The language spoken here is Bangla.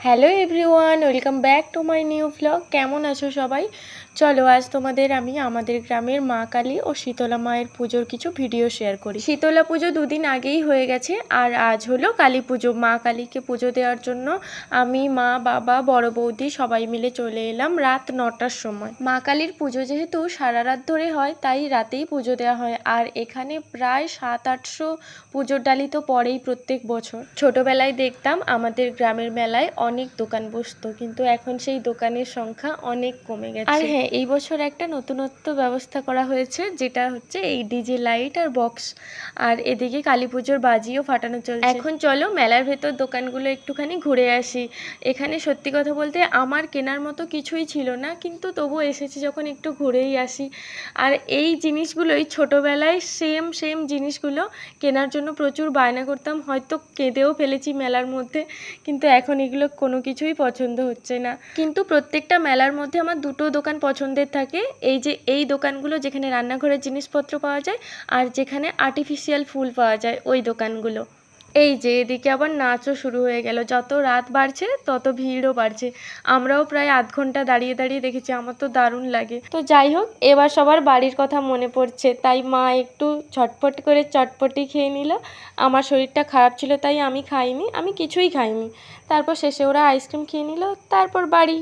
Hello everyone, welcome back to my new vlog. কেমন আছো সবাই? চলো আজ তোমাদের আমি আমাদের গ্রামের মা কালী ও শীতলা মায়ের পুজোর কিছু ভিডিও শেয়ার করি। শীতলা পুজো দুদিন আগেই হয়ে গেছে আর আজ হলো কালী পুজো। মা কালীকে পুজো দেওয়ার জন্য আমি, মা, বাবা, বড় বৌদি সবাই মিলে চলে এলাম রাত 9টার সময়। মা কালীর পুজো যেহেতু সারা রাত ধরে হয় তাই রাতেই পুজো দেওয়া হয়। আর এখানে প্রায় 700-800 পুজোর ডালি তো পড়েই প্রত্যেক বছর। ছোটবেলায় দেখতাম আমাদের গ্রামের মেলায় অনেক দোকান বসতো, কিন্তু এখন সেই দোকানের সংখ্যা অনেক কমে গেছে। আর হ্যাঁ, এই বছর একটা নতুনত্ব ব্যবস্থা করা হয়েছে, যেটা হচ্ছে এই ডিজে লাইট আর বক্স। আর এদিকে কালী পুজোর বাজিও ফাটানো চলছে। এখন চলো মেলার ভেতর দোকানগুলো একটুখানি ঘুরে আসি। এখানে সত্যি কথা বলতে আমার কেনার মতো কিছুই ছিল না, কিন্তু তবু এসেছি যখন একটু ঘুরেই আসি। আর এই জিনিসগুলোই ছোটোবেলায় সেম জিনিসগুলো কেনার জন্য প্রচুর বায়না করতাম, হয়তো কেঁদেও ফেলেছি মেলার মধ্যে, কিন্তু এখন এগুলো কোনো কিছুই পছন্দ হচ্ছে না। কিন্তু প্রত্যেকটা মেলার মধ্যে আমার দুটো দোকান পছন্দের থাকে, এই যে এই দোকানগুলো যেখানে রান্নাঘরের জিনিসপত্র পাওয়া যায় আর যেখানে আর্টিফিশিয়াল ফুল পাওয়া যায় ওই দোকানগুলো। এই যে এদিকে আবার নাচও শুরু হয়ে গেল। যত রাত বাড়ছে তত ভিড়ও বাড়ছে। আমরাও প্রায় আধ ঘন্টা দাঁড়িয়ে দেখেছি। আমার তো দারুণ লাগে। তো যাই হোক, এবার সবার বাড়ির কথা মনে পড়ছে, তাই মা একটু ঝটপট করে চটপটি খেয়ে নিল। আমার শরীরটা খারাপ ছিল তাই আমি খাইনি, আমি কিছুই খাইনি। তারপর শেষে ওরা আইসক্রিম খেয়ে নিল, তারপর বাড়ি।